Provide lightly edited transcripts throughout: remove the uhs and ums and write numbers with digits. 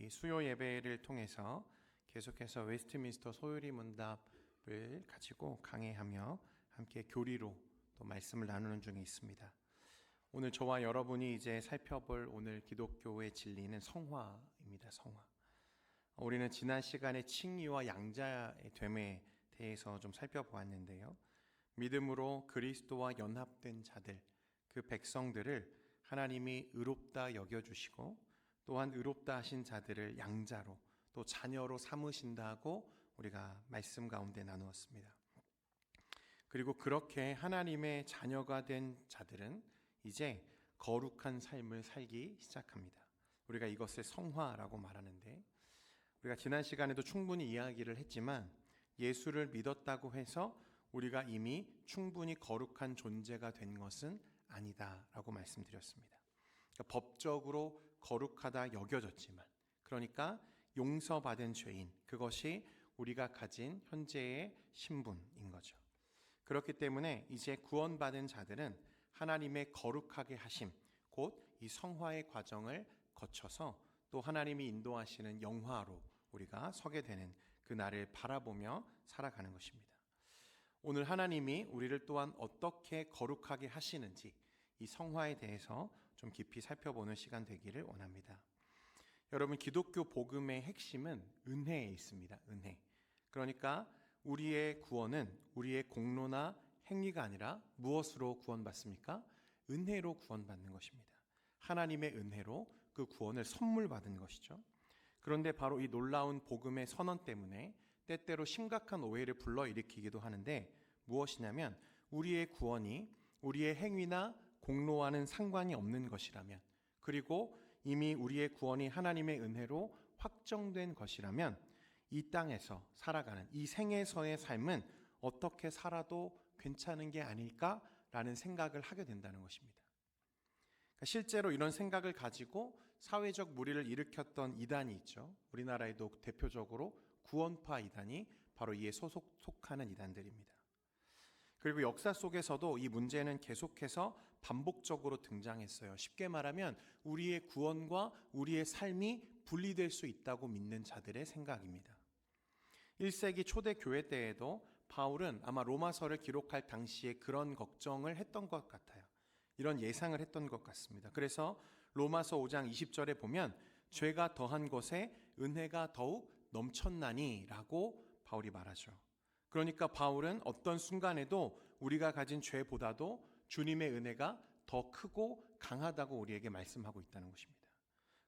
우리 수요 예배를 통해서 계속해서 웨스트민스터 소요리 문답을 가지고 강해하며 함께 교리로 또 말씀을 나누는 중에 있습니다. 오늘 저와 여러분이 이제 살펴볼 오늘 기독교의 진리는 성화입니다. 성화. 우리는 지난 시간에 칭의와 양자의 됨에 대해서 좀 살펴보았는데요. 믿음으로 그리스도와 연합된 자들, 그 백성들을 하나님이 의롭다 여겨주시고 또한 의롭다 하신 자들을 양자로 또 자녀로 삼으신다고 우리가 말씀 가운데 나누었습니다. 그리고 그렇게 하나님의 자녀가 된 자들은 이제 거룩한 삶을 살기 시작합니다. 우리가 이것을 성화라고 말하는데, 우리가 지난 시간에도 충분히 이야기를 했지만 예수를 믿었다고 해서 우리가 이미 충분히 거룩한 존재가 된 것은 아니다라고 말씀드렸습니다. 그러니까 법적으로 거룩하다 여겨졌지만, 그러니까 용서받은 죄인, 그것이 우리가 가진 현재의 신분인 거죠. 그렇기 때문에 이제 구원받은 자들은 하나님의 거룩하게 하심, 곧 이 성화의 과정을 거쳐서 또 하나님이 인도하시는 영화로 우리가 서게 되는 그 날을 바라보며 살아가는 것입니다. 오늘 하나님이 우리를 또한 어떻게 거룩하게 하시는지 이 성화에 대해서 좀 깊이 살펴보는 시간 되기를 원합니다. 여러분, 기독교 복음의 핵심은 은혜에 있습니다. 은혜. 그러니까 우리의 구원은 우리의 공로나 행위가 아니라 무엇으로 구원받습니까? 은혜로 구원받는 것입니다. 하나님의 은혜로 그 구원을 선물 받은 것이죠. 그런데 바로 이 놀라운 복음의 선언 때문에 때때로 심각한 오해를 불러일으키기도 하는데, 무엇이냐면 우리의 구원이 우리의 행위나 공로와는 상관이 없는 것이라면, 그리고 이미 우리의 구원이 하나님의 은혜로 확정된 것이라면 이 땅에서 살아가는 이 생에서의 삶은 어떻게 살아도 괜찮은 게 아닐까라는 생각을 하게 된다는 것입니다. 실제로 이런 생각을 가지고 사회적 물의를 일으켰던 이단이 있죠. 우리나라에도 대표적으로 구원파 이단이 바로 이에 속하는 이단들입니다. 그리고 역사 속에서도 이 문제는 계속해서 반복적으로 등장했어요. 쉽게 말하면 우리의 구원과 우리의 삶이 분리될 수 있다고 믿는 자들의 생각입니다. 1세기 초대 교회 때에도 바울은 아마 로마서를 기록할 당시에 그런 걱정을 했던 것 같아요. 이런 예상을 했던 것 같습니다. 그래서 로마서 5장 20절에 보면 죄가 더한 것에 은혜가 더욱 넘쳤나니 라고 바울이 말하죠. 그러니까 바울은 어떤 순간에도 우리가 가진 죄보다도 주님의 은혜가 더 크고 강하다고 우리에게 말씀하고 있다는 것입니다.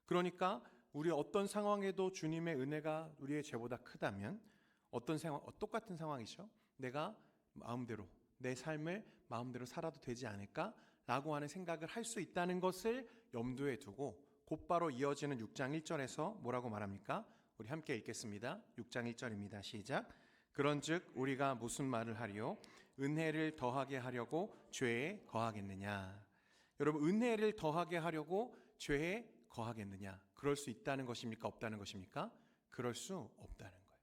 그러니까 우리 어떤 상황에도 주님의 은혜가 우리의 죄보다 크다면 어떤 상황, 똑같은 상황이죠. 내가 마음대로 내 삶을 마음대로 살아도 되지 않을까라고 하는 생각을 할 수 있다는 것을 염두에 두고 곧바로 이어지는 6장 1절에서 뭐라고 말합니까? 우리 함께 읽겠습니다. 6장 1절입니다. 시작. 그런즉 우리가 무슨 말을 하리요? 은혜를 더하게 하려고 죄에 거하겠느냐? 여러분, 은혜를 더하게 하려고 죄에 거하겠느냐? 그럴 수 있다는 것입니까? 없다는 것입니까? 그럴 수 없다는 거예요.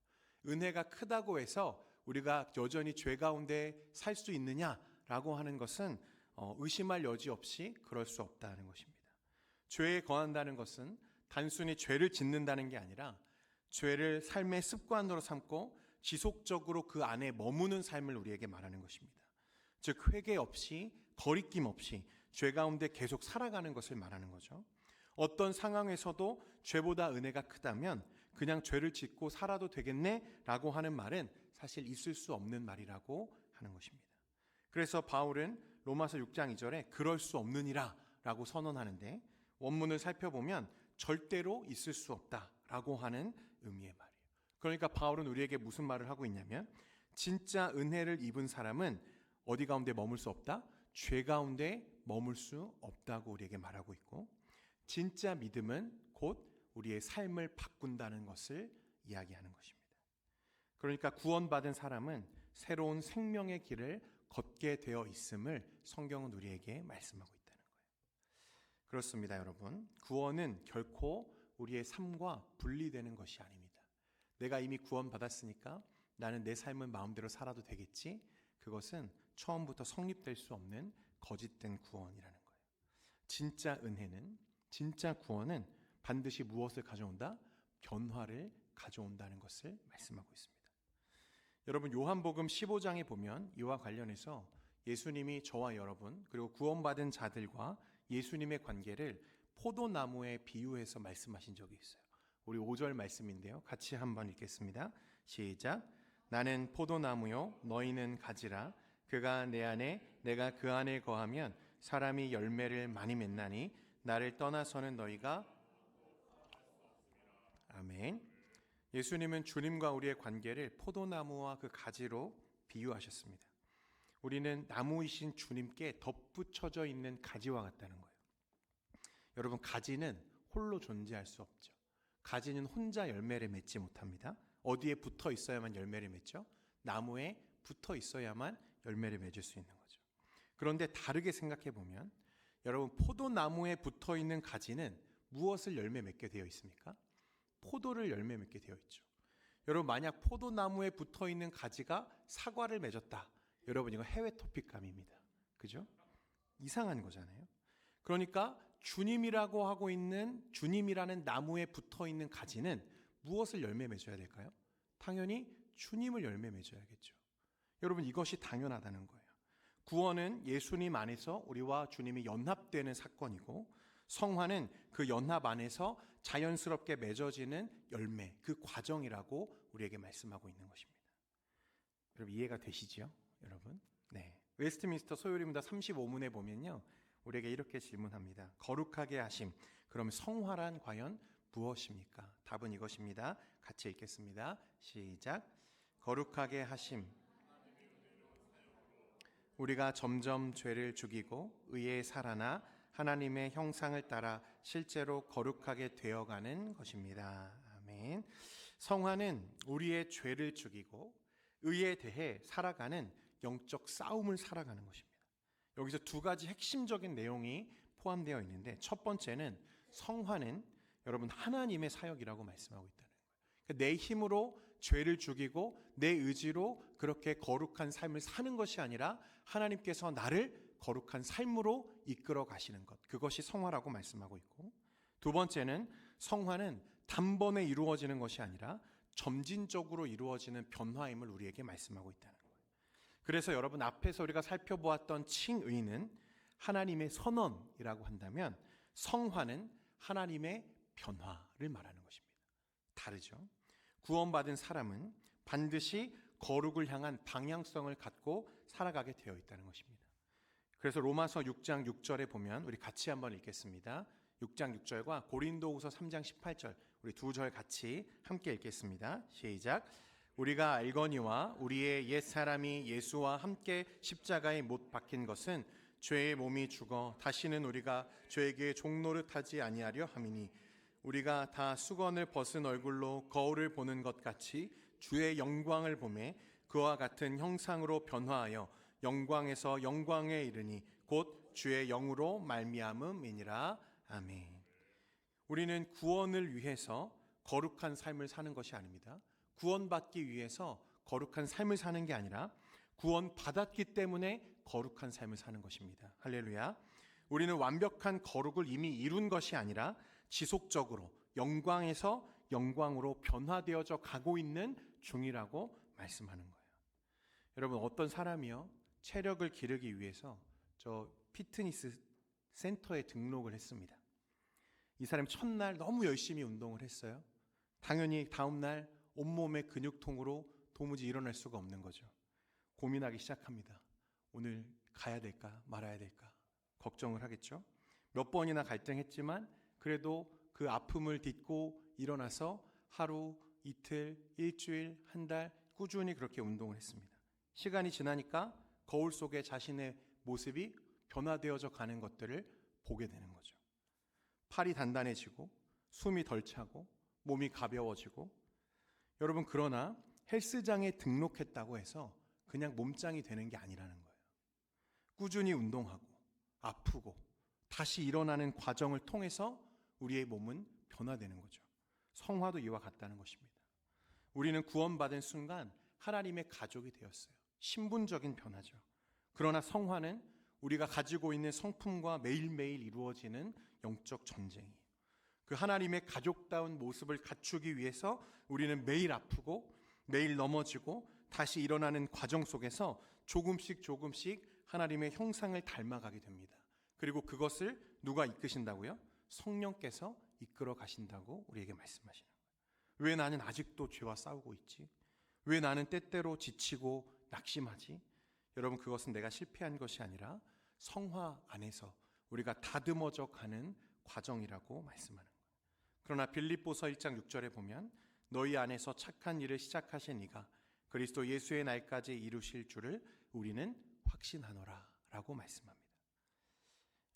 은혜가 크다고 해서 우리가 여전히 죄 가운데 살 수 있느냐라고 하는 것은 의심할 여지 없이 그럴 수 없다는 것입니다. 죄에 거한다는 것은 단순히 죄를 짓는다는 게 아니라 죄를 삶의 습관으로 삼고 지속적으로 그 안에 머무는 삶을 우리에게 말하는 것입니다. 즉 회개 없이 거리낌 없이 죄 가운데 계속 살아가는 것을 말하는 거죠. 어떤 상황에서도 죄보다 은혜가 크다면 그냥 죄를 짓고 살아도 되겠네 라고 하는 말은 사실 있을 수 없는 말이라고 하는 것입니다. 그래서 바울은 로마서 6장 2절에 그럴 수 없느니라 라고 선언하는데, 원문을 살펴보면 절대로 있을 수 없다라고 하는 의미의 말이에요. 그러니까 바울은 우리에게 무슨 말을 하고 있냐면, 진짜 은혜를 입은 사람은 어디 가운데 머물 수 없다? 죄 가운데 머물 수 없다고 우리에게 말하고 있고, 진짜 믿음은 곧 우리의 삶을 바꾼다는 것을 이야기하는 것입니다. 그러니까 구원받은 사람은 새로운 생명의 길을 걷게 되어 있음을 성경은 우리에게 말씀하고 있다는 거예요. 그렇습니다, 여러분. 구원은 결코 우리의 삶과 분리되는 것이 아닙니다. 내가 이미 구원받았으니까 나는 내 삶은 마음대로 살아도 되겠지? 그것은 처음부터 성립될 수 없는 거짓된 구원이라는 거예요. 진짜 은혜는, 진짜 구원은 반드시 무엇을 가져온다? 변화를 가져온다는 것을 말씀하고 있습니다. 여러분, 요한복음 15장에 보면 이와 관련해서 예수님이 저와 여러분 그리고 구원받은 자들과 예수님의 관계를 포도나무에 비유해서 말씀하신 적이 있어요. 우리 5절 말씀인데요. 같이 한번 읽겠습니다. 시작. 나는 포도나무요 너희는 가지라. 그가 내 안에 내가 그 안에 거하면 사람이 열매를 많이 맺나니 나를 떠나서는 너희가 아멘. 예수님은 주님과 우리의 관계를 포도나무와 그 가지로 비유하셨습니다. 우리는 나무이신 주님께 덧붙여져 있는 가지와 같다는 거예요. 여러분, 가지는 홀로 존재할 수 없죠. 가지는 혼자 열매를 맺지 못합니다. 어디에 붙어 있어야만 열매를 맺죠? 나무에 붙어 있어야만 열매를 맺을 수 있는 거죠. 그런데 다르게 생각해 보면 여러분, 포도나무에 붙어 있는 가지는 무엇을 열매 맺게 되어 있습니까? 포도를 열매 맺게 되어 있죠. 여러분, 만약 포도나무에 붙어 있는 가지가 사과를 맺었다. 여러분, 이거 해외 토픽감입니다. 그죠? 이상한 거잖아요. 그러니까 주님이라고 하고 있는 주님이라는 나무에 붙어 있는 가지는 무엇을 열매 맺어야 될까요? 당연히 주님을 열매 맺어야겠죠. 여러분, 이것이 당연하다는 거예요. 구원은 예수님 안에서 우리와 주님이 연합되는 사건이고, 성화는 그 연합 안에서 자연스럽게 맺어지는 열매, 그 과정이라고 우리에게 말씀하고 있는 것입니다. 여러분, 이해가 되시죠? 여러분? 네. 웨스트민스터 소요리문답 35문에 보면요, 우리에게 이렇게 질문합니다. 거룩하게 하심, 그럼 성화란 과연 무엇입니까? 답은 이것입니다. 같이 읽겠습니다. 시작. 거룩하게 하심, 우리가 점점 죄를 죽이고 의에 살아나 하나님의 형상을 따라 실제로 거룩하게 되어가는 것입니다. 아멘. 성화는 우리의 죄를 죽이고 의에 대해 살아가는 영적 싸움을 살아가는 것입니다. 여기서 두 가지 핵심적인 내용이 포함되어 있는데, 첫 번째는 성화는 여러분 하나님의 사역이라고 말씀하고 있다는 거예요. 그러니까 내 힘으로 죄를 죽이고 내 의지로 그렇게 거룩한 삶을 사는 것이 아니라 하나님께서 나를 거룩한 삶으로 이끌어 가시는 것, 그것이 성화라고 말씀하고 있고, 두 번째는 성화는 단번에 이루어지는 것이 아니라 점진적으로 이루어지는 변화임을 우리에게 말씀하고 있다는 거예요. 그래서 여러분, 앞에서 우리가 살펴보았던 칭의는 하나님의 선언이라고 한다면, 성화는 하나님의 변화를 말하는 것입니다. 다르죠? 구원받은 사람은 반드시 거룩을 향한 방향성을 갖고 살아가게 되어 있다는 것입니다. 그래서 로마서 6장 6절에 보면 우리 같이 한번 읽겠습니다. 6장 6절과 고린도후서 3장 18절, 우리 두 절 같이 함께 읽겠습니다. 시작. 우리가 알거니와 우리의 옛사람이 예수와 함께 십자가에 못 박힌 것은 죄의 몸이 죽어 다시는 우리가 죄에게 종노릇하지 아니하려 함이니, 우리가 다 수건을 벗은 얼굴로 거울을 보는 것 같이 주의 영광을 보매 그와 같은 형상으로 변화하여 영광에서 영광에 이르니 곧 주의 영으로 말미암음이니라. 아멘. 우리는 구원을 위해서 거룩한 삶을 사는 것이 아닙니다. 구원받기 위해서 거룩한 삶을 사는 게 아니라 구원받았기 때문에 거룩한 삶을 사는 것입니다. 할렐루야. 우리는 완벽한 거룩을 이미 이룬 것이 아니라 지속적으로 영광에서 영광으로 변화되어져 가고 있는 중이라고 말씀하는 거예요. 여러분, 어떤 사람이요, 체력을 기르기 위해서 저 피트니스 센터에 등록을 했습니다. 이 사람이 첫날 너무 열심히 운동을 했어요. 당연히 다음날 온몸의 근육통으로 도무지 일어날 수가 없는 거죠. 고민하기 시작합니다. 오늘 가야 될까 말아야 될까 걱정을 하겠죠. 몇 번이나 갈등했지만 그래도 그 아픔을 딛고 일어나서 하루, 이틀, 일주일, 한 달 꾸준히 그렇게 운동을 했습니다. 시간이 지나니까 거울 속에 자신의 모습이 변화되어져 가는 것들을 보게 되는 거죠. 팔이 단단해지고 숨이 덜 차고 몸이 가벼워지고, 여러분, 그러나 헬스장에 등록했다고 해서 그냥 몸짱이 되는 게 아니라는 거예요. 꾸준히 운동하고 아프고 다시 일어나는 과정을 통해서 우리의 몸은 변화되는 거죠. 성화도 이와 같다는 것입니다. 우리는 구원받은 순간 하나님의 가족이 되었어요. 신분적인 변화죠. 그러나 성화는 우리가 가지고 있는 성품과 매일매일 이루어지는 영적 전쟁이에요. 그 하나님의 가족다운 모습을 갖추기 위해서 우리는 매일 아프고 매일 넘어지고 다시 일어나는 과정 속에서 조금씩 하나님의 형상을 닮아가게 됩니다. 그리고 그것을 누가 이끄신다고요? 성령께서 이끌어 가신다고 우리에게 말씀하시는 거예요. 왜 나는 아직도 죄와 싸우고 있지? 왜 나는 때때로 지치고 낙심하지? 여러분, 그것은 내가 실패한 것이 아니라 성화 안에서 우리가 다듬어져 가는 과정이라고 말씀하는 거예요. 그러나 빌립보서 1장 6절에 보면 너희 안에서 착한 일을 시작하신 이가 그리스도 예수의 날까지 이루실 줄을 우리는 확신하노라 라고 말씀합니다.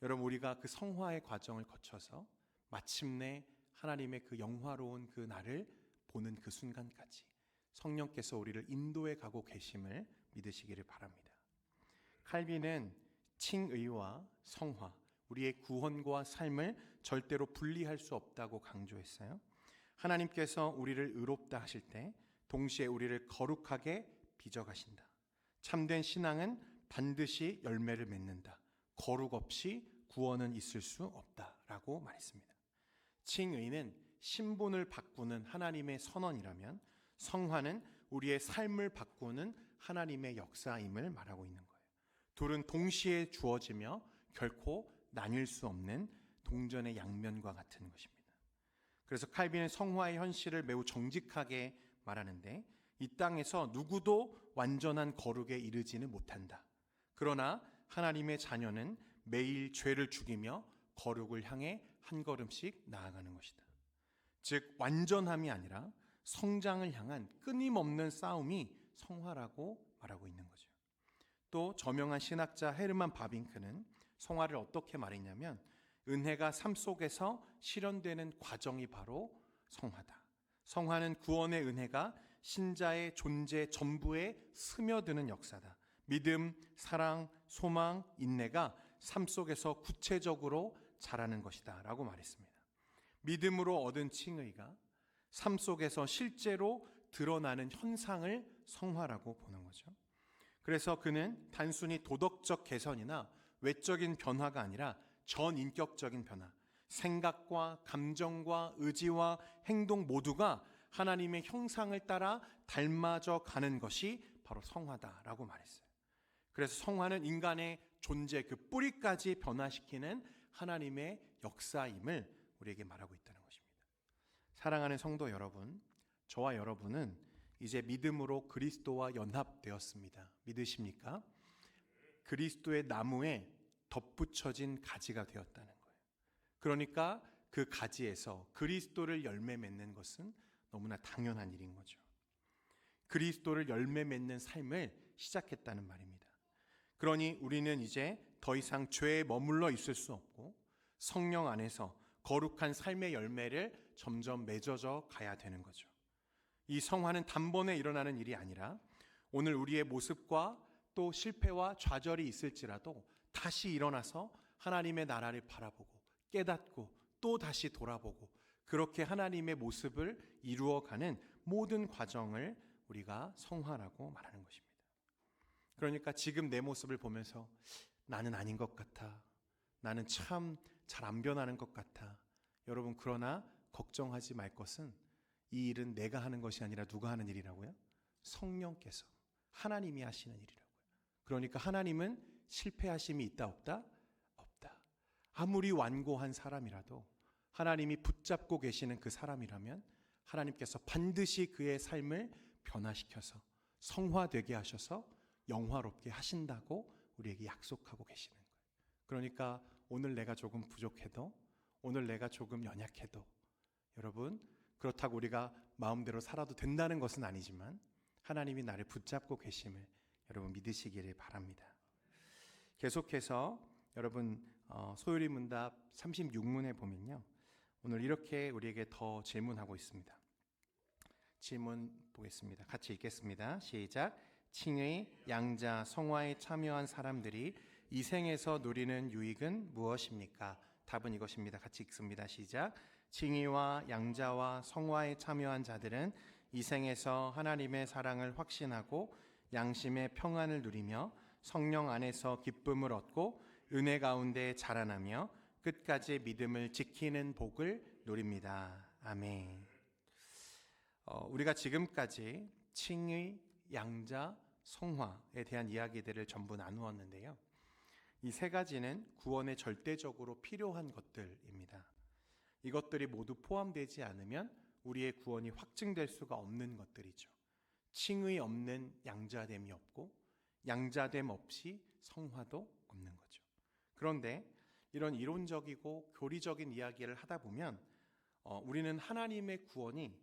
여러분, 우리가 그 성화의 과정을 거쳐서 마침내 하나님의 그 영화로운 그 날을 보는 그 순간까지 성령께서 우리를 인도해 가고 계심을 믿으시기를 바랍니다. 칼빈은 칭의와 성화, 우리의 구원과 삶을 절대로 분리할 수 없다고 강조했어요. 하나님께서 우리를 의롭다 하실 때 동시에 우리를 거룩하게 빚어가신다. 참된 신앙은 반드시 열매를 맺는다. 거룩 없이 구원은 있을 수 없다라고 말했습니다. 칭의는 신분을 바꾸는 하나님의 선언이라면 성화는 우리의 삶을 바꾸는 하나님의 역사임을 말하고 있는 거예요. 둘은 동시에 주어지며 결코 나뉠 수 없는 동전의 양면과 같은 것입니다. 그래서 칼빈은 성화의 현실을 매우 정직하게 말하는데 이 땅에서 누구도 완전한 거룩에 이르지는 못한다. 그러나 하나님의 자녀는 매일 죄를 죽이며 거룩을 향해 한 걸음씩 나아가는 것이다. 즉 완전함이 아니라 성장을 향한 끊임없는 싸움이 성화라고 말하고 있는 거죠. 또 저명한 신학자 헤르만 바빙크는 성화를 어떻게 말했냐면 은혜가 삶 속에서 실현되는 과정이 바로 성화다. 성화는 구원의 은혜가 신자의 존재 전부에 스며드는 역사다. 믿음, 사랑, 소망, 인내가 삶 속에서 구체적으로 자라는 것이다 라고 말했습니다. 믿음으로 얻은 칭의가 삶 속에서 실제로 드러나는 현상을 성화라고 보는 거죠. 그래서 그는 단순히 도덕적 개선이나 외적인 변화가 아니라 전인격적인 변화, 생각과 감정과 의지와 행동 모두가 하나님의 형상을 따라 닮아져 가는 것이 바로 성화다라고 말했어요. 그래서 성화는 인간의 존재 그 뿌리까지 변화시키는 하나님의 역사임을 우리에게 말하고 있다는 것입니다. 사랑하는 성도 여러분, 저와 여러분은 이제 믿음으로 그리스도와 연합되었습니다. 믿으십니까? 그리스도의 나무에 덧붙여진 가지가 되었다는 거예요. 그러니까 그 가지에서 그리스도를 열매 맺는 것은 너무나 당연한 일인 거죠. 그리스도를 열매 맺는 삶을 시작했다는 말입니다. 그러니 우리는 이제 더 이상 죄에 머물러 있을 수 없고 성령 안에서 거룩한 삶의 열매를 점점 맺어져 가야 되는 거죠. 이 성화는 단번에 일어나는 일이 아니라 오늘 우리의 모습과 또 실패와 좌절이 있을지라도 다시 일어나서 하나님의 나라를 바라보고 깨닫고 또 다시 돌아보고 그렇게 하나님의 모습을 이루어가는 모든 과정을 우리가 성화라고 말하는 것입니다. 그러니까 지금 내 모습을 보면서 나는 아닌 것 같아. 나는 참 잘 안 변하는 것 같아. 여러분, 그러나 걱정하지 말 것은 이 일은 내가 하는 것이 아니라 누가 하는 일이라고요? 성령께서 하나님이 하시는 일이라고요. 그러니까 하나님은 실패하심이 있다 없다? 없다. 아무리 완고한 사람이라도 하나님이 붙잡고 계시는 그 사람이라면 하나님께서 반드시 그의 삶을 변화시켜서 성화되게 하셔서 영화롭게 하신다고 우리에게 약속하고 계시는 거예요. 그러니까 오늘 내가 조금 부족해도, 오늘 내가 조금 연약해도, 여러분, 그렇다고 우리가 마음대로 살아도 된다는 것은 아니지만 하나님이 나를 붙잡고 계심을 여러분 믿으시기를 바랍니다. 계속해서 여러분 소요리 문답 36문에 보면요, 오늘 이렇게 우리에게 더 질문하고 있습니다. 질문 보겠습니다. 같이 읽겠습니다. 시작. 칭의, 양자, 성화에 참여한 사람들이 이 생에서 누리는 유익은 무엇입니까? 답은 이것입니다. 같이 읽습니다. 시작. 칭의와 양자와 성화에 참여한 자들은 이 생에서 하나님의 사랑을 확신하고 양심의 평안을 누리며 성령 안에서 기쁨을 얻고 은혜 가운데 자라나며 끝까지 믿음을 지키는 복을 누립니다. 아멘. 우리가 지금까지 칭의, 양자, 성화에 대한 이야기들을 전부 나누었는데요. 이 세 가지는 구원에 절대적으로 필요한 것들입니다. 이것들이 모두 포함되지 않으면 우리의 구원이 확증될 수가 없는 것들이죠. 칭의 없는 양자됨이 없고 양자됨 없이 성화도 없는 거죠. 그런데 이런 이론적이고 교리적인 이야기를 하다 보면 우리는 하나님의 구원이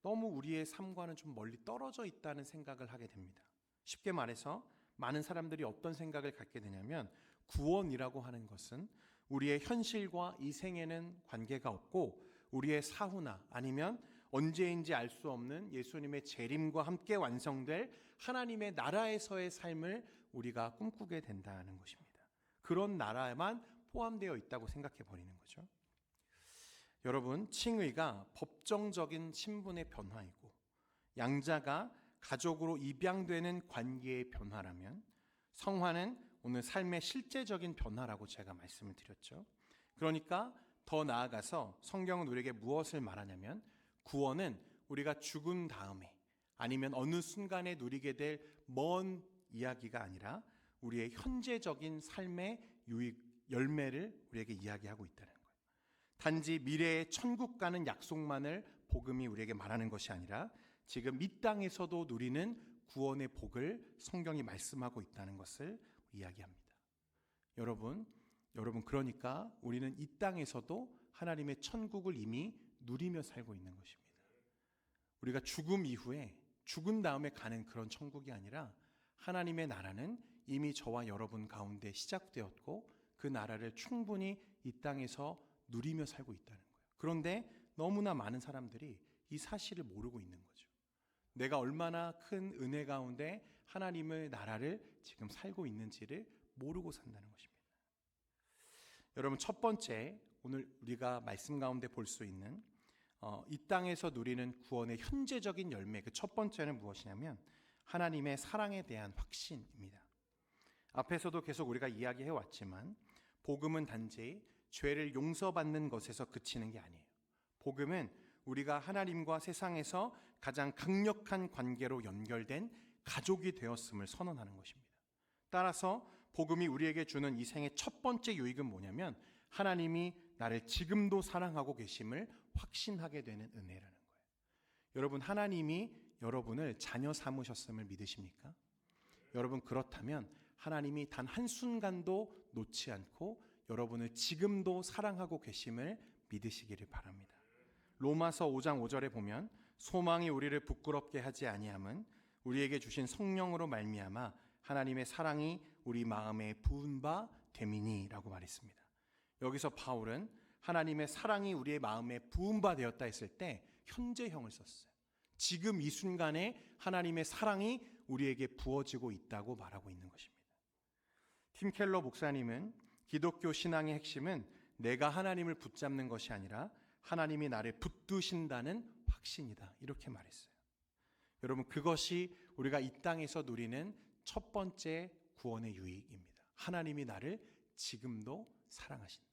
너무 우리의 삶과는 좀 멀리 떨어져 있다는 생각을 하게 됩니다. 쉽게 말해서 많은 사람들이 어떤 생각을 갖게 되냐면 구원이라고 하는 것은 우리의 현실과 이 생에는 관계가 없고 우리의 사후나 아니면 언제인지 알 수 없는 예수님의 재림과 함께 완성될 하나님의 나라에서의 삶을 우리가 꿈꾸게 된다는 것입니다. 그런 나라에만 포함되어 있다고 생각해 버리는 거죠. 여러분, 칭의가 법정적인 신분의 변화이고 양자가 가족으로 입양되는 관계의 변화라면 성화는 오늘 삶의 실제적인 변화라고 제가 말씀을 드렸죠. 그러니까 더 나아가서 성경은 우리에게 무엇을 말하냐면 구원은 우리가 죽은 다음에 아니면 어느 순간에 누리게 될 먼 이야기가 아니라 우리의 현재적인 삶의 열매를 우리에게 이야기하고 있다는 거예요. 단지 미래의 천국 가는 약속만을 복음이 우리에게 말하는 것이 아니라 지금 이 땅에서도 누리는 구원의 복을 성경이 말씀하고 있다는 것을 이야기합니다. 여러분 그러니까 우리는 이 땅에서도 하나님의 천국을 이미 누리며 살고 있는 것입니다. 우리가 죽음 이후에 죽은 다음에 가는 그런 천국이 아니라 하나님의 나라는 이미 저와 여러분 가운데 시작되었고 그 나라를 충분히 이 땅에서 누리며 살고 있다는 거예요. 그런데 너무나 많은 사람들이 이 사실을 모르고 있는 거죠. 내가 얼마나 큰 은혜 가운데 하나님의 나라를 지금 살고 있는지를 모르고 산다는 것입니다. 여러분, 첫 번째 오늘 우리가 말씀 가운데 볼 수 있는 이 땅에서 누리는 구원의 현재적인 열매, 그 첫 번째는 무엇이냐면 하나님의 사랑에 대한 확신입니다. 앞에서도 계속 우리가 이야기해 왔지만 복음은 단지 죄를 용서받는 것에서 그치는 게 아니에요. 복음은 우리가 하나님과 세상에서 가장 강력한 관계로 연결된 가족이 되었음을 선언하는 것입니다. 따라서 복음이 우리에게 주는 이 생의 첫 번째 유익은 뭐냐면 하나님이 나를 지금도 사랑하고 계심을 확신하게 되는 은혜라는 거예요. 여러분, 하나님이 여러분을 자녀 삼으셨음을 믿으십니까? 여러분, 그렇다면 하나님이 단 한순간도 놓지 않고 여러분을 지금도 사랑하고 계심을 믿으시기를 바랍니다. 로마서 5장 5절에 보면 소망이 우리를 부끄럽게 하지 아니함은 우리에게 주신 성령으로 말미암아 하나님의 사랑이 우리 마음에 부은 바 됨이니라고 말했습니다. 여기서 바울은 하나님의 사랑이 우리의 마음에 부은 바 되었다 했을 때 현재형을 썼어요. 지금 이 순간에 하나님의 사랑이 우리에게 부어지고 있다고 말하고 있는 것입니다. 팀 켈러 목사님은 기독교 신앙의 핵심은 내가 하나님을 붙잡는 것이 아니라 하나님이 나를 붙드신다는 확신이다, 이렇게 말했어요. 여러분, 그것이 우리가 이 땅에서 누리는 첫 번째 구원의 유익입니다. 하나님이 나를 지금도 사랑하신다.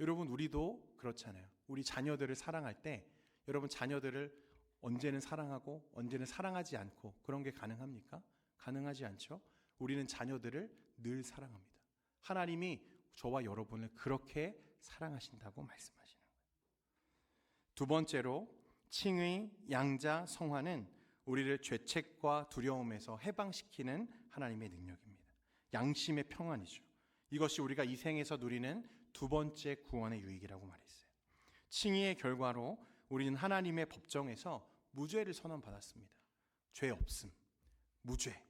여러분, 우리도 그렇잖아요. 우리 자녀들을 사랑할 때 여러분, 자녀들을 언제는 사랑하고 언제는 사랑하지 않고 그런 게 가능합니까? 가능하지 않죠. 우리는 자녀들을 늘 사랑합니다. 하나님이 저와 여러분을 그렇게 사랑하신다고 말씀하시는 거예요. 두 번째로 칭의, 양자, 성화는 우리를 죄책과 두려움에서 해방시키는 하나님의 능력입니다. 양심의 평안이죠. 이것이 우리가 이 생에서 누리는 두 번째 구원의 유익이라고 말했어요. 칭의의 결과로 우리는 하나님의 법정에서 무죄를 선언받았습니다. 죄 없음, 무죄.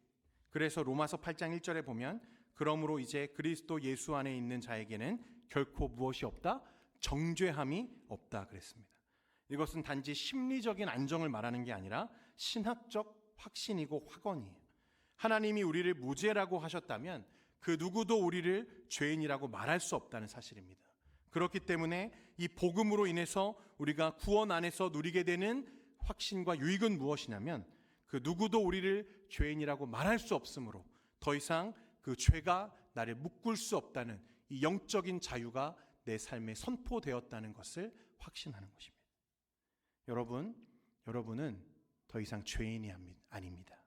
그래서 로마서 8장 1절에 보면 그러므로 이제 그리스도 예수 안에 있는 자에게는 결코 무엇이 없다? 정죄함이 없다 그랬습니다. 이것은 단지 심리적인 안정을 말하는 게 아니라 신학적 확신이고 확언이에요. 하나님이 우리를 무죄라고 하셨다면 그 누구도 우리를 죄인이라고 말할 수 없다는 사실입니다. 그렇기 때문에 이 복음으로 인해서 우리가 구원 안에서 누리게 되는 확신과 유익은 무엇이냐면 그 누구도 우리를 죄인이라고 말할 수 없으므로 더 이상 그 죄가 나를 묶을 수 없다는 이 영적인 자유가 내 삶에 선포되었다는 것을 확신하는 것입니다. 여러분은 더 이상 죄인이 아닙니다.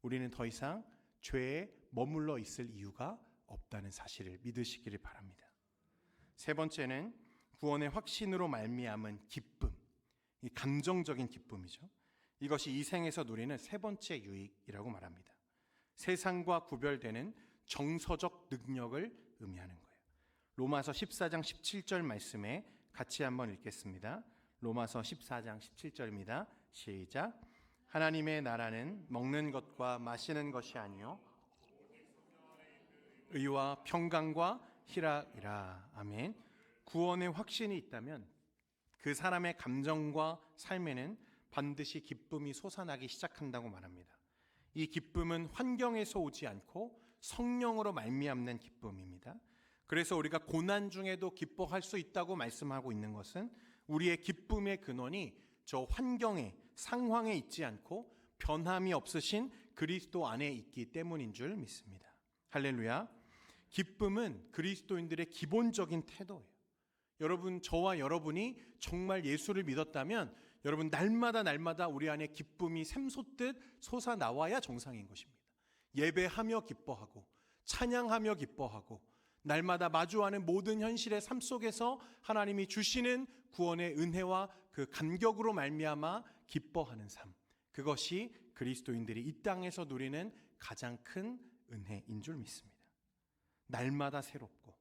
우리는 더 이상 죄에 머물러 있을 이유가 없다는 사실을 믿으시기를 바랍니다. 세 번째는 구원의 확신으로 말미암은 기쁨, 이 감정적인 기쁨이죠. 이것이 이 생에서 누리는 세 번째 유익이라고 말합니다. 세상과 구별되는 정서적 능력을 의미하는 거예요. 로마서 14장 17절 말씀에 같이 한번 읽겠습니다. 로마서 14장 17절입니다. 시작. 하나님의 나라는 먹는 것과 마시는 것이 아니요 의와 평강과 희락이라. 아멘. 구원의 확신이 있다면 그 사람의 감정과 삶에는 반드시 기쁨이 솟아나기 시작한다고 말합니다. 이 기쁨은 환경에서 오지 않고 성령으로 말미암는 기쁨입니다. 그래서 우리가 고난 중에도 기뻐할 수 있다고 말씀하고 있는 것은 우리의 기쁨의 근원이 저 환경에, 상황에 있지 않고 변함이 없으신 그리스도 안에 있기 때문인 줄 믿습니다. 할렐루야. 기쁨은 그리스도인들의 기본적인 태도예요. 여러분, 저와 여러분이 정말 예수를 믿었다면 여러분 날마다 우리 안에 기쁨이 샘솟듯 솟아나와야 정상인 것입니다. 예배하며 기뻐하고 찬양하며 기뻐하고 날마다 마주하는 모든 현실의 삶 속에서 하나님이 주시는 구원의 은혜와 그 감격으로 말미암아 기뻐하는 삶, 그것이 그리스도인들이 이 땅에서 누리는 가장 큰 은혜인 줄 믿습니다. 날마다 새롭고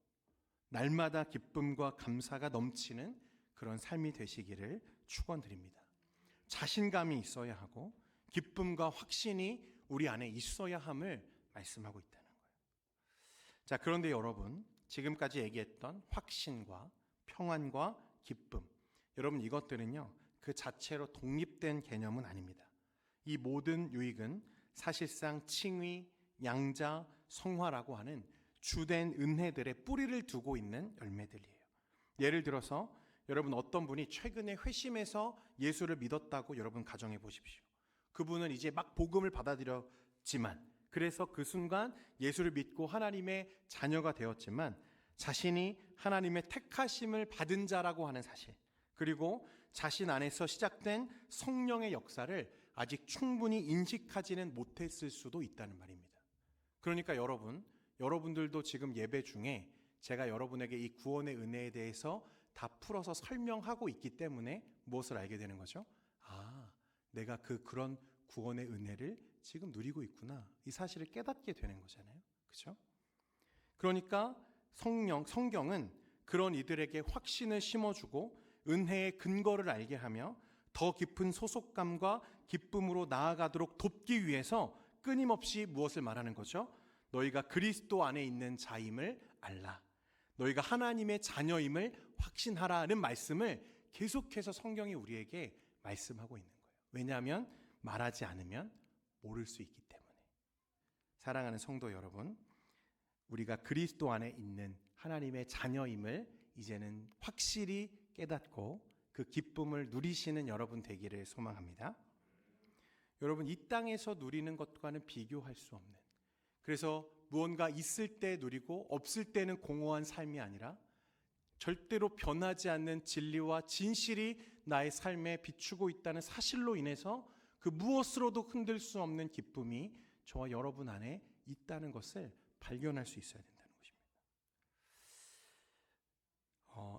날마다 기쁨과 감사가 넘치는 그런 삶이 되시기를 축원드립니다. 자신감이 있어야 하고 기쁨과 확신이 우리 안에 있어야 함을 말씀하고 있다는 거예요. 자, 그런데 여러분, 지금까지 얘기했던 확신과 평안과 기쁨, 여러분 이것들은요 그 자체로 독립된 개념은 아닙니다. 이 모든 유익은 사실상 칭의, 양자, 성화라고 하는 주된 은혜들의 뿌리를 두고 있는 열매들이에요. 예를 들어서 여러분 어떤 분이 최근에 회심해서 예수를 믿었다고 여러분 가정해 보십시오. 그분은 이제 막 복음을 받아들였지만, 그래서 그 순간 예수를 믿고 하나님의 자녀가 되었지만 자신이 하나님의 택하심을 받은 자라고 하는 사실, 그리고 자신 안에서 시작된 성령의 역사를 아직 충분히 인식하지는 못했을 수도 있다는 말입니다. 그러니까 여러분들도 지금 예배 중에 제가 여러분에게 이 구원의 은혜에 대해서 다 풀어서 설명하고 있기 때문에 무엇을 알게 되는 거죠? 아, 내가 그런 구원의 은혜를 지금 누리고 있구나, 이 사실을 깨닫게 되는 거잖아요. 그렇죠? 그러니까 성경은 그런 이들에게 확신을 심어주고 은혜의 근거를 알게 하며 더 깊은 소속감과 기쁨으로 나아가도록 돕기 위해서 끊임없이 무엇을 말하는 거죠? 너희가 그리스도 안에 있는 자임을 알라, 너희가 하나님의 자녀임을 확신하라는 말씀을 계속해서 성경이 우리에게 말씀하고 있는 거예요. 왜냐하면 말하지 않으면 모를 수 있기 때문에. 사랑하는 성도 여러분, 우리가 그리스도 안에 있는 하나님의 자녀임을 이제는 확실히 깨닫고 그 기쁨을 누리시는 여러분 되기를 소망합니다. 여러분, 이 땅에서 누리는 것과는 비교할 수 없는, 그래서 무언가 있을 때 누리고 없을 때는 공허한 삶이 아니라 절대로 변하지 않는 진리와 진실이 나의 삶에 비추고 있다는 사실로 인해서 그 무엇으로도 흔들 수 없는 기쁨이 저와 여러분 안에 있다는 것을 발견할 수 있어야 된다는 것입니다.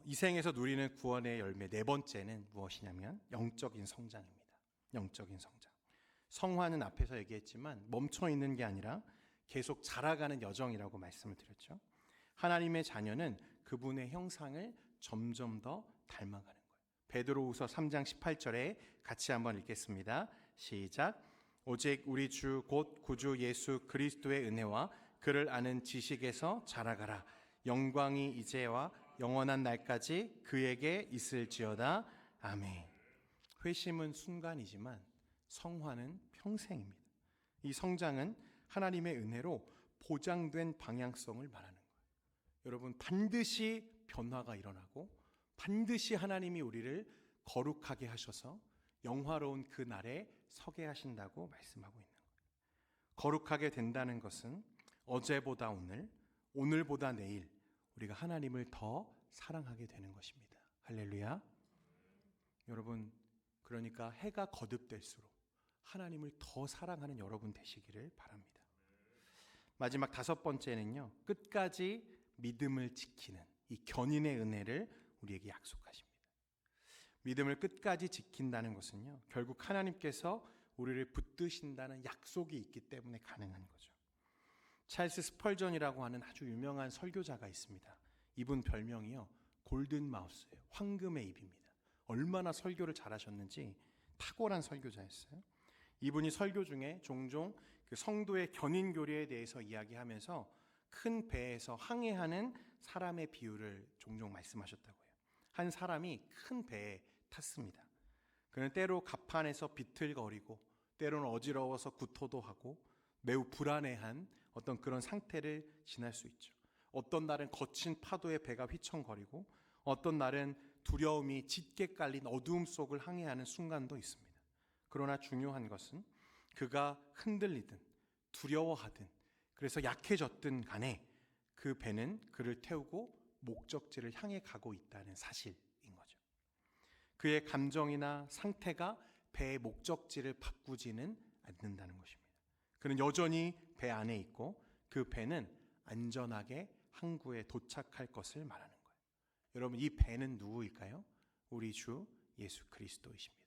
이 생에서 누리는 구원의 열매 네 번째는 무엇이냐면 영적인 성장입니다. 영적인 성장. 성화는 앞에서 얘기했지만 멈춰 있는 게 아니라 계속 자라가는 여정이라고 말씀을 드렸죠. 하나님의 자녀는 그분의 형상을 점점 더 닮아가는 거예요. 베드로후서 3장 18절에 같이 한번 읽겠습니다. 시작. 오직 우리 주 곧 구주 예수 그리스도의 은혜와 그를 아는 지식에서 자라가라. 영광이 이제와 영원한 날까지 그에게 있을지어다. 아멘. 회심은 순간이지만 성화는 평생입니다. 이 성장은 하나님의 은혜로 보장된 방향성을 말하는 거예요. 여러분, 반드시 변화가 일어나고 반드시 하나님이 우리를 거룩하게 하셔서 영화로운 그 날에 서게 하신다고 말씀하고 있는 거예요. 거룩하게 된다는 것은 어제보다 오늘, 오늘보다 내일 우리가 하나님을 더 사랑하게 되는 것입니다. 할렐루야. 여러분, 그러니까 해가 거듭될수록 하나님을 더 사랑하는 여러분 되시기를 바랍니다. 마지막 5번째는요, 끝까지 믿음을 지키는 이 견인의 은혜를 우리에게 약속하십니다. 믿음을 끝까지 지킨다는 것은요, 결국 하나님께서 우리를 붙드신다는 약속이 있기 때문에 가능한 거죠. 찰스 스펄전이라고 하는 아주 유명한 설교자가 있습니다. 이분 별명이요, 골든 마우스예요. 황금의 입입니다. 얼마나 설교를 잘하셨는지 탁월한 설교자였어요. 이분이 설교 중에 종종 그 성도의 견인 교리에 대해서 이야기하면서 큰 배에서 항해하는 사람의 비유를 종종 말씀하셨다고 해요. 한 사람이 큰 배에 탔습니다. 그는 때로 갑판에서 비틀거리고 때로는 어지러워서 구토도 하고 매우 불안해한 어떤 그런 상태를 지날 수 있죠. 어떤 날은 거친 파도에 배가 휘청거리고 어떤 날은 두려움이 짙게 깔린 어두움 속을 항해하는 순간도 있습니다. 그러나 중요한 것은 그가 흔들리든 두려워하든 그래서 약해졌든 간에 그 배는 그를 태우고 목적지를 향해 가고 있다는 사실인 거죠. 그의 감정이나 상태가 배의 목적지를 바꾸지는 않는다는 것입니다. 그는 여전히 배 안에 있고 그 배는 안전하게 항구에 도착할 것을 말하는 거예요. 여러분, 이 배는 누구일까요? 우리 주 예수 그리스도이십니다.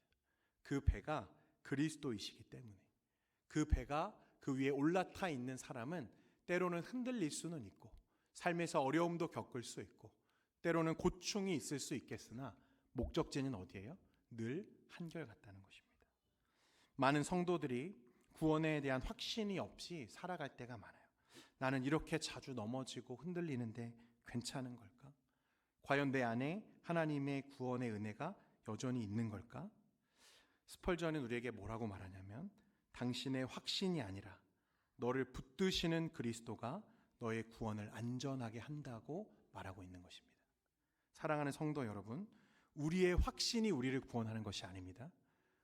그 배가 그리스도이시기 때문에 그 배가 그 위에 올라타 있는 사람은 때로는 흔들릴 수는 있고 삶에서 어려움도 겪을 수 있고 때로는 고충이 있을 수 있겠으나 목적지는 어디예요? 늘 한결같다는 것입니다. 많은 성도들이 구원에 대한 확신이 없이 살아갈 때가 많아요. 나는 이렇게 자주 넘어지고 흔들리는데 괜찮은 걸까? 과연 내 안에 하나님의 구원의 은혜가 여전히 있는 걸까? 스펄전은 우리에게 뭐라고 말하냐면 당신의 확신이 아니라 너를 붙드시는 그리스도가 너의 구원을 안전하게 한다고 말하고 있는 것입니다. 사랑하는 성도 여러분, 우리의 확신이 우리를 구원하는 것이 아닙니다.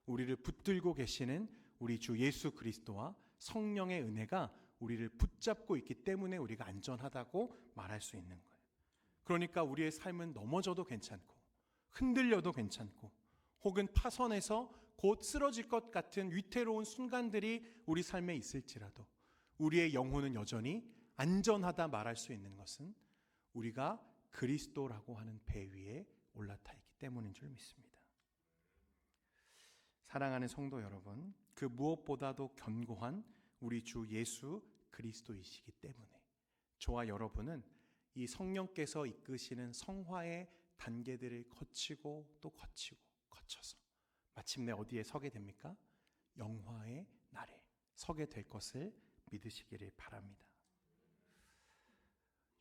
우리를 붙들고 계시는 우리 주 예수 그리스도와 성령의 은혜가 우리를 붙잡고 있기 때문에 우리가 안전하다고 말할 수 있는 거예요. 그러니까 우리의 삶은 넘어져도 괜찮고 흔들려도 괜찮고 혹은 파선에서 곧 쓰러질 것 같은 위태로운 순간들이 우리 삶에 있을지라도 우리의 영혼은 여전히 안전하다 말할 수 있는 것은 우리가 그리스도라고 하는 배 위에 올라타 있기 때문인 줄 믿습니다. 사랑하는 성도 여러분, 그 무엇보다도 견고한 우리 주 예수 그리스도이시기 때문에 저와 여러분은 이 성령께서 이끄시는 성화의 단계들을 거치고 또 거쳐서 마침내 어디에 서게 됩니까? 영화의 날에 서게 될 것을 믿으시기를 바랍니다.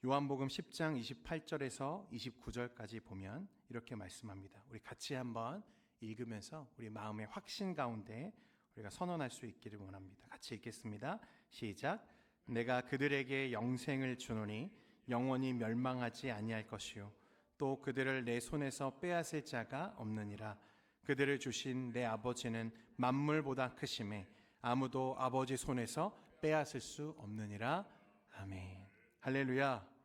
요한복음 10장 28절에서 29절까지 보면 이렇게 말씀합니다. 우리 같이 한번 읽으면서 우리 마음의 확신 가운데 우리가 선언할 수 있기를 원합니다. 같이 읽겠습니다. 시작. 내가 그들에게 영생을 주노니 영원히 멸망하지 아니할 것이요 또 그들을 내 손에서 빼앗을 자가 없느니라. 그들을 주신 내 아버지는 만물보다 크심에 아무도 아버지 손에서 빼앗을 수 없느니라. 아멘. 할렐루야.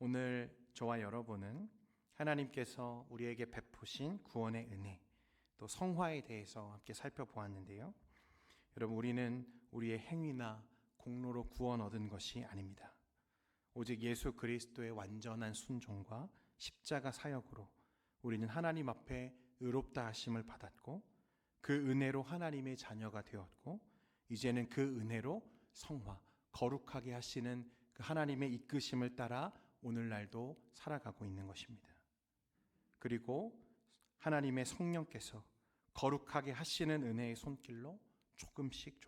오늘 저와 여러분은 하나님께서 우리에게 베푸신 구원의 은혜 또 성화에 대해서 함께 살펴보았는데요. 여러분, 우리는 우리의 행위나 공로로 구원 얻은 것이 아닙니다. 오직 예수 그리스도의 완전한 순종과 십자가 사역으로 우리는 하나님 앞에 의롭다 하심을 받았고 그 은혜로 하나님의 자녀가 되었고 이제는 그 은혜로 성화, 거룩하게 하시는 그 하나님의 이끄심을 따라 오늘날도 살아가고 있는 것입니다. 그리고 하나님의 성령께서 거룩하게 하시는 은혜의 손길로 조금씩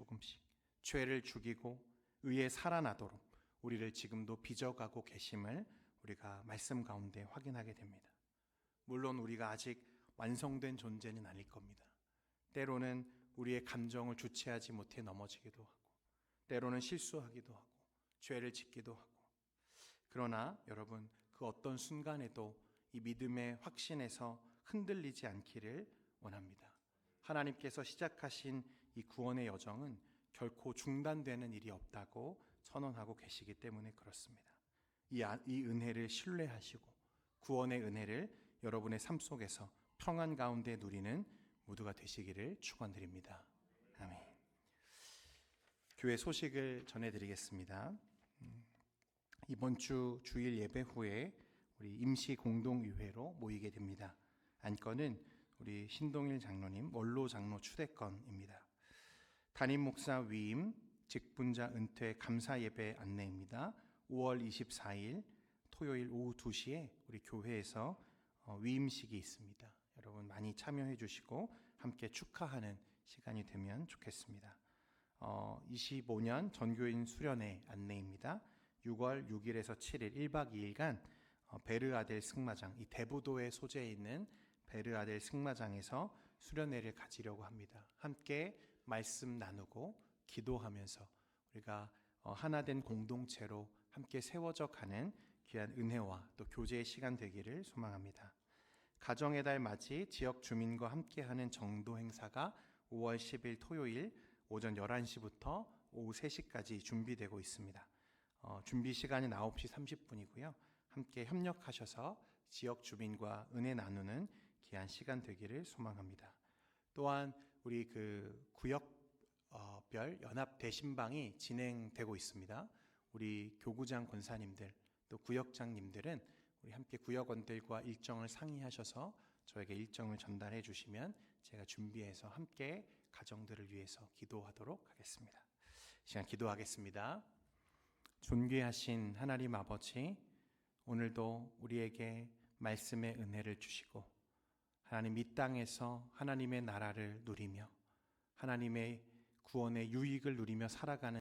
죄를 죽이고 의에 살아나도록 우리를 지금도 빚어가고 계심을 우리가 말씀 가운데 확인하게 됩니다. 물론 우리가 아직 완성된 존재는 아닐 겁니다. 때로는 우리의 감정을 주체하지 못해 넘어지기도 하고 때로는 실수하기도 하고 죄를 짓기도 하고 그러나 여러분, 그 어떤 순간에도 이 믿음의 확신에서 흔들리지 않기를 원합니다. 하나님께서 시작하신 이 구원의 여정은 결코 중단되는 일이 없다고 선언하고 계시기 때문에 그렇습니다. 이 은혜를 신뢰하시고 구원의 은혜를 여러분의 삶 속에서 평안 가운데 누리는 모두가 되시기를 축원드립니다. 아멘. 교회 소식을 전해드리겠습니다. 이번 주 주일 예배 후에 우리 임시 공동유회로 모이게 됩니다. 안건은 우리 신동일 장로님 원로 장로 추대건입니다. 담임 목사 위임, 직분자 은퇴 감사 예배 안내입니다. 5월 24일 토요일 오후 2시에 우리 교회에서 위임식이 있습니다. 여러분 많이 참여해 주시고 함께 축하하는 시간이 되면 좋겠습니다. 25년 전교인 수련회 안내입니다. 6월 6일에서 7일 1박 2일간 베르아델 승마장, 이 대부도에 소재해 있는 베르아델 승마장에서 수련회를 가지려고 합니다. 함께 말씀 나누고 기도하면서 우리가 하나된 공동체로 함께 세워져 가는 귀한 은혜와 또 교제의 시간 되기를 소망합니다. 가정의 달 맞이 지역 주민과 함께하는 정도 행사가 5월 10일 토요일 오전 11시부터 오후 3시까지 준비되고 있습니다. 준비 시간은 9시 30분이고요. 함께 협력하셔서 지역 주민과 은혜 나누는 귀한 시간 되기를 소망합니다. 또한 우리 구역별 연합 대신방이 진행되고 있습니다. 우리 교구장 권사님들 또 구역장님들은 우리 함께 구역원들과 일정을 상의하셔서 저에게 일정을 전달해 주시면 제가 준비해서 함께 가정들을 위해서 기도하도록 하겠습니다. 시간 기도하겠습니다. 존귀하신 하나님 아버지, 오늘도 우리에게 말씀의 은혜를 주시고 하나님 이 땅에서 하나님의 나라를 누리며 하나님의 구원의 유익을 누리며 살아가는